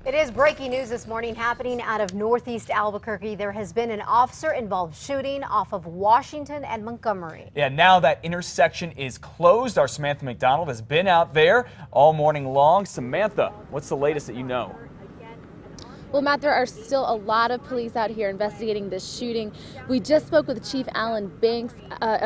It is breaking news this morning happening out of northeast Albuquerque. There has been an officer-involved shooting off of Washington and Montgomery. Yeah, now that intersection is closed. Our Samantha McDonald has been out there all morning long. Samantha, what's the latest that you know? Well, Matt, there are still a lot of police out here investigating this shooting. We just spoke with Chief Alan Banks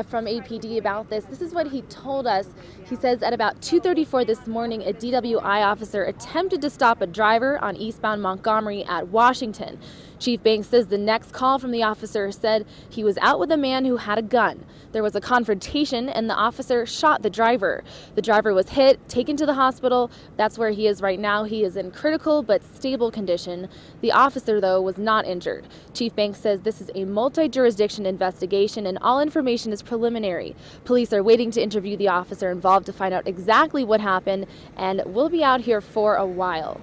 from APD about this. This is what he told us. He says at about 2:34 this morning, a DWI officer attempted to stop a driver on eastbound Montgomery at Washington. Chief Banks says the next call from the officer said he was out with a man who had a gun. There was a confrontation and the officer shot the driver. The driver was hit, taken to the hospital. That's where he is right now. He is in critical but stable condition. The officer, though, was not injured. Chief Banks says this is a multi-jurisdiction investigation and all information is preliminary. Police are waiting to interview the officer involved to find out exactly what happened, and we'll be out here for a while.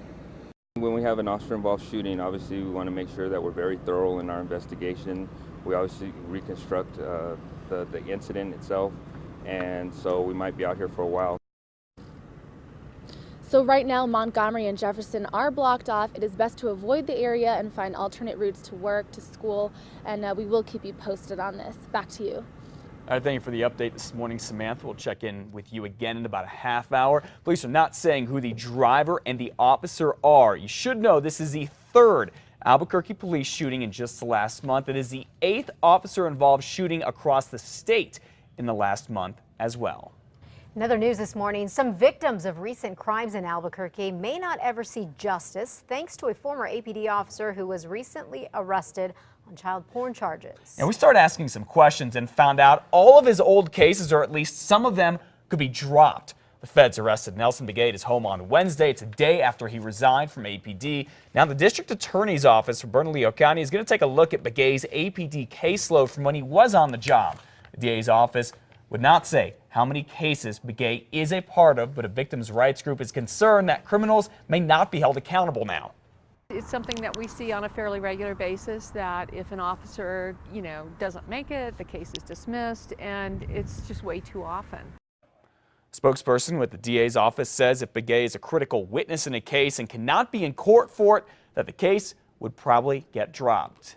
When we have an officer-involved shooting, obviously we want to make sure that we're very thorough in our investigation. We obviously reconstruct the incident itself, and so we might be out here for a while. So right now, Montgomery and Jefferson are blocked off. It is best to avoid the area and find alternate routes to work, to school, and we will keep you posted on this. Back to you. All right, thank you for the update this morning, Samantha. We'll check in with you again in about a half hour. Police are not saying who the driver and the officer are. You should know this is the third Albuquerque police shooting in just the last month. It is the 8th officer-involved shooting across the state in the last month as well. In other news this morning, some victims of recent crimes in Albuquerque may not ever see justice thanks to a former APD officer who was recently arrested on child porn charges. And we started asking some questions and found out all of his old cases, or at least some of them, could be dropped. The feds arrested Nelson Begay at his home on Wednesday. It's a day after he resigned from APD. Now the district attorney's office for Bernalillo County is going to take a look at Begay's APD caseload from when he was on the job. The DA's office would not say how many cases Begay is a part of, but a victims' rights group is concerned that criminals may not be held accountable now. It's something that we see on a fairly regular basis, that if an officer, doesn't make it, the case is dismissed, and it's just way too often. Spokesperson with the DA's office says if Begay is a critical witness in a case and cannot be in court for it, that the case would probably get dropped.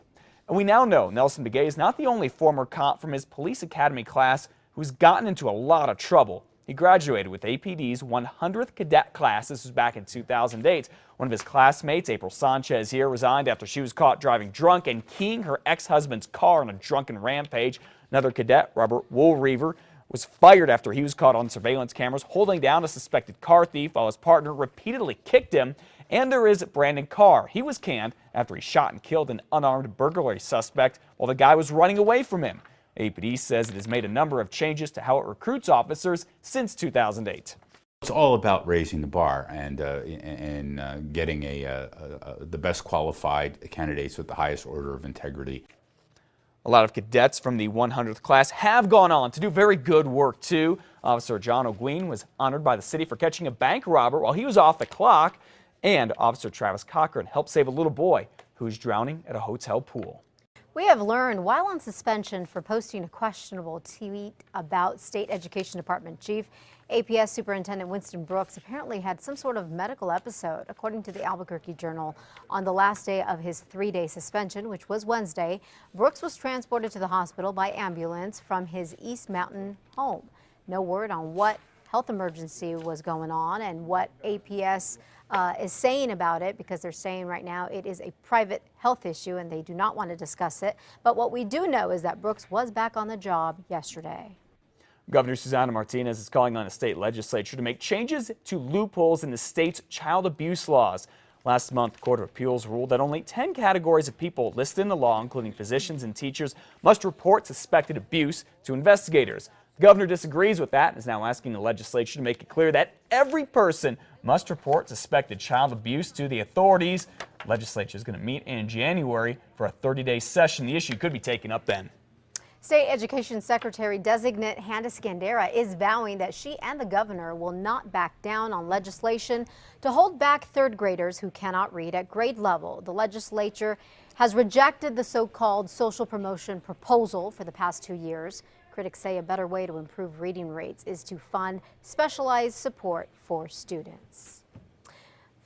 And we now know Nelson Begay is not the only former cop from his police academy class who's gotten into a lot of trouble. He graduated with APD's 100th cadet class. This was back in 2008. One of his classmates, April Sanchez here, resigned after she was caught driving drunk and keying her ex-husband's car on a drunken rampage. Another cadet, Robert Woolreaver, was fired after he was caught on surveillance cameras holding down a suspected car thief while his partner repeatedly kicked him. And there is Brandon Carr. He was canned after he shot and killed an unarmed burglary suspect while the guy was running away from him. APD says it has made a number of changes to how it recruits officers since 2008. It's all about raising the bar and getting the best qualified candidates with the highest order of integrity. A lot of cadets from the 100th class have gone on to do very good work too. Officer John O'Gueen was honored by the city for catching a bank robber while he was off the clock, and Officer Travis Cochran helped save a little boy who was drowning at a hotel pool. We have learned while on suspension for posting a questionable tweet about State Education Department Chief, APS Superintendent Winston Brooks apparently had some sort of medical episode. According to the Albuquerque Journal, on the last day of his 3-day suspension, which was Wednesday, Brooks was transported to the hospital by ambulance from his East Mountain home. No word on what health emergency was going on and what APS is saying about it, because they're saying right now it is a private health issue and they do not want to discuss it. But what we do know is that Brooks was back on the job yesterday. Governor Susana Martinez is calling on the state legislature to make changes to loopholes in the state's child abuse laws. Last month, the Court of Appeals ruled that only 10 categories of people listed in the law, including physicians and teachers, must report suspected abuse to investigators. The governor disagrees with that and is now asking the legislature to make it clear that every person must report suspected child abuse to the authorities. The legislature is going to meet in January for a 30-day session. The issue could be taken up then. State Education Secretary Designate Hannah Scandera is vowing that she and the governor will not back down on legislation to hold back third graders who cannot read at grade level. The legislature has rejected the so-called social promotion proposal for the past 2 years. Critics say a better way to improve reading rates is to fund specialized support for students.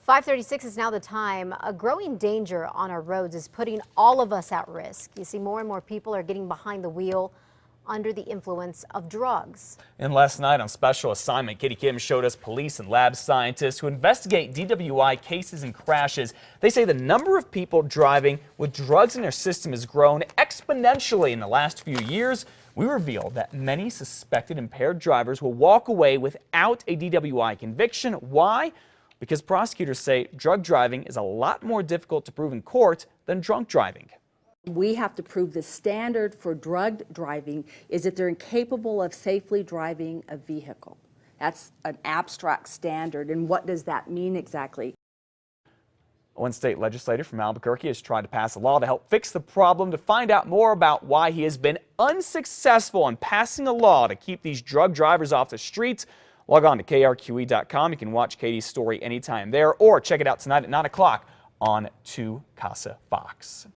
5:36 is now the time. A growing danger on our roads is putting all of us at risk. You see, more and more people are getting behind the wheel under the influence of drugs. And last night on Special Assignment, Katie Kim showed us police and lab scientists who investigate DWI cases and crashes. They say the number of people driving with drugs in their system has grown exponentially in the last few years. We revealed that many suspected impaired drivers will walk away without a DWI conviction. Why? Because prosecutors say drug driving is a lot more difficult to prove in court than drunk driving. We have to prove the standard for drug driving is that they're incapable of safely driving a vehicle. That's an abstract standard, and what does that mean exactly? One state legislator from Albuquerque has tried to pass a law to help fix the problem. To find out more about why he has been unsuccessful in passing a law to keep these drug drivers off the streets, log on to KRQE.com. You can watch Katie's story anytime there or check it out tonight at 9 o'clock on 2 Casa Fox.